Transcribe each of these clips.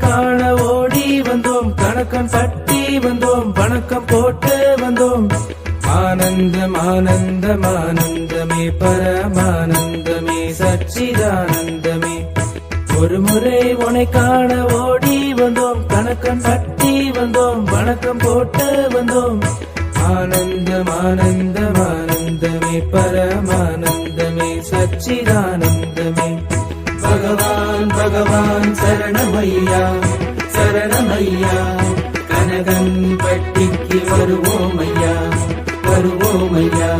காண ஓடி வந்தோம், கணக்கம் பட்டி வந்தோம், வணக்கம் போட்டு வந்தோம். ஆனந்தம் ஆனந்தம் ஆனந்தமே, பரமானந்தமே, சச்சிதானந்தமே. ஒரு முறை உனை காண ஓடி வந்தோம், கணக்கம் பட்டி வந்தோம், வணக்கம் போட்டு வந்தோம். ஆனந்தம் ஆனந்தம் ஆனந்தமே, பரமானந்தமே, சச்சிதானந்தமே. பகவான் பகவான் சரணமையா சரணமையா, கனகன் பட்டிக்கு வருவோமையா வருவோமையா.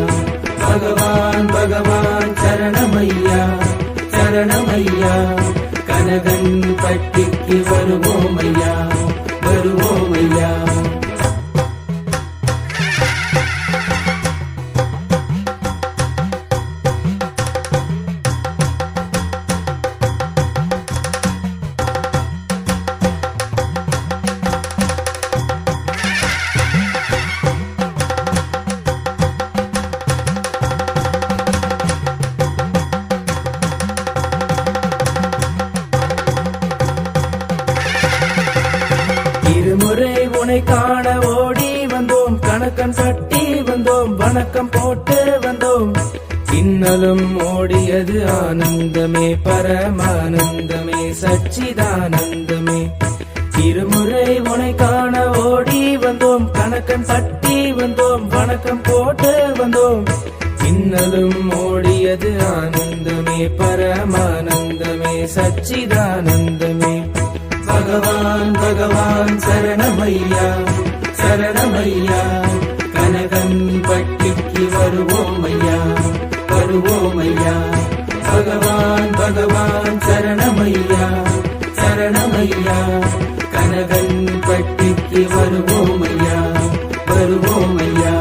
பகவான் பகவான் சரணமையா சரணமையா, கனகன் பட்டிக்கு வருவோமையா வருவோமையா. இருமுறை உனை காண ஓடி வந்தோம், கணக்கன் பட்டி வந்தோம், வணக்கம் போட்டு வந்தோம். இன்னலும் ஓடியது ஆனந்தமே, பரமானந்தமே, சச்சிதானந்தமே. இருமுறை உனை காண ஓடி வந்தோம், கணக்கன் பட்டி வந்தோம், வணக்கம் போட்டு வந்தோம். இன்னலும் ஓடியது ஆனந்தமே, பரமானந்தமே, சச்சிதானந்தமே. பகவான் பகவான் சரணமையா சரணமையா, கனகன் பட்டிக்கு வருவோமையா வருவோமையா. பகவான் பகவான் சரணமையா சரணமையா, கனகன் பட்டிக்கு வருவோமையா வருவோமையா.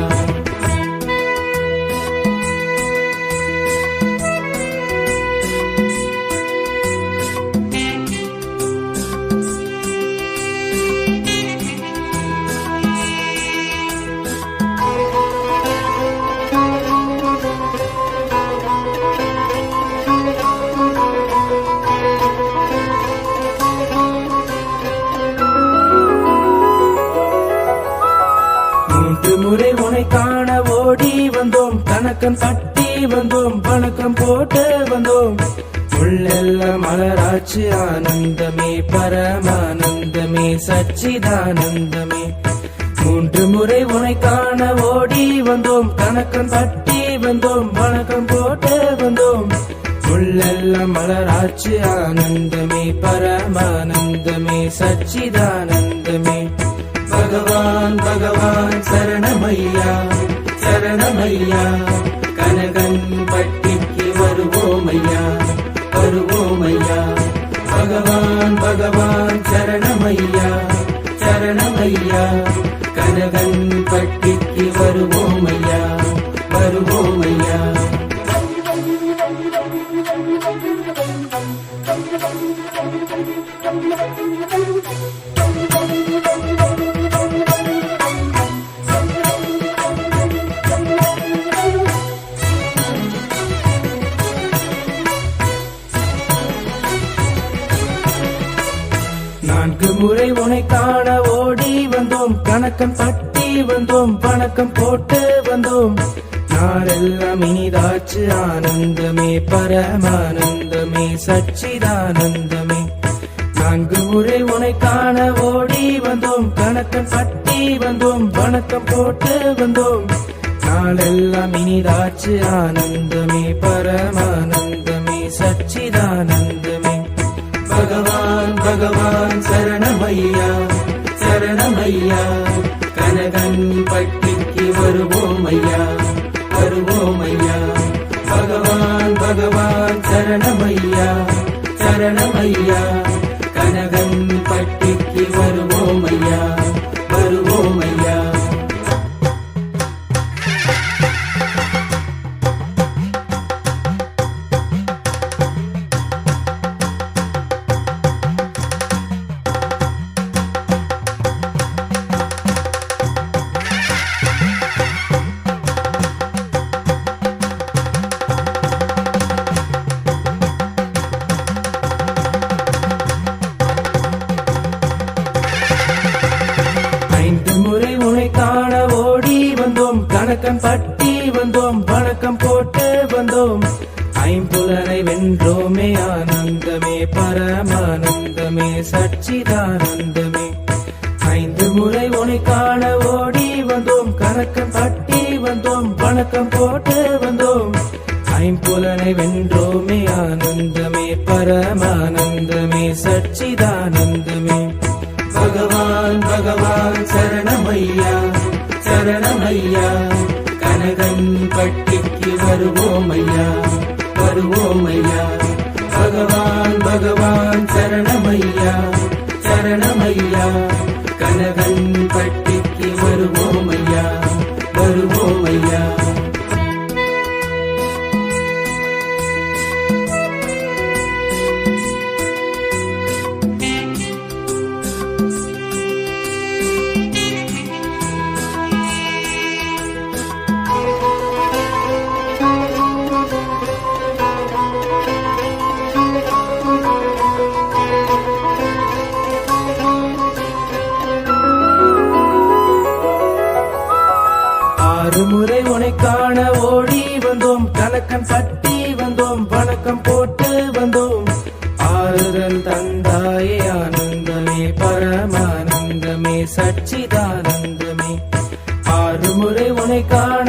முறை உனை காண ஓடி வந்தோம், கணக்கன் பட்டி வந்தோம், வணக்கம் போட்டு வந்தோம். உள்ளெல்லாம் மலராட்சி ஆனந்தமே, பரமானந்தமே, சச்சிதானந்தமே. மூன்று முறை உனை காண ஓடி வந்தோம், கணக்கன் பட்டி வந்தோம், வணக்கம் போட்டு வந்தோம். உள்ளெல்லாம் மலராட்சி ஆனந்தமே, பரமானந்தமே, சச்சிதானந்தமே. பகவான் பகவான் சரணமையா சரணமையா, கனகன் பட்டிக்கு வருவோமையா வருவோமையா. பகவான் பகவான் சரணமையா சரணமையா, கனகன் பட்டிக்கு வருவோமையா வருவோமையா. நான்கு முறை உனை காண ஓடி வந்தோம், கணக்கன் பட்டி வந்தோம், வணக்கம் போட்டு வந்தோம். நாளெல்லாம் இனிதாச்சு ஆனந்தமே, பரமானந்தமே, சச்சிதானந்தமே. நான்கு முறை உனை காண ஓடி வந்தோம், கணக்கன் பட்டி வந்தோம், வணக்கம் போட்டு வந்தோம். நாளெல்லாம் இனிதாச்சு ஆனந்தமே, பரமானந்தமே, சச்சிதானந்தமே. பகவான் பகவான் சரணமையா சரணமையா, கனகன் பட்டிக்கு வருவோமையா வருவோமையா. பகவான் பகவான் சரணமையா சரணமையா, கனகன் பட்டிக்கு வருவோமையா வருவோமையா. கணக்கன் பட்டி வந்தோம் வணக்கம் போட்டு வந்தோம் ஐம்புலனை வென்றோமே ஆனந்தமே பரமானந்தமே சச்சிதானந்தமே 5 முறை உனை காண ஓடி வந்தோம் கணக்கன் பட்டி வந்தோம் வணக்கம் போட்டு வந்தோம் ஐம்புலனை வென்றோமே ஆனந்தமே பரமானந்தமே சச்சிதானந்தமே பகவான் பகவான் சரணமையா சரணமையா கனகன் பட்டிக்கு வருவோமையா வருவோமையா பகவான் பகவான் சரணமையா சரணமையா கனகன் பட்டிக்கு வருவோமையா வருவோமையா முறை உனை காண ஓடி வந்தோம் கணக்கன் பட்டி வந்தோம் வணக்கம் போட்டு வந்தோம் ஆறுதல் தந்தாயே ஆனந்தமே பரமானந்தமே சச்சிதானந்தமே 6 முறை உனை காண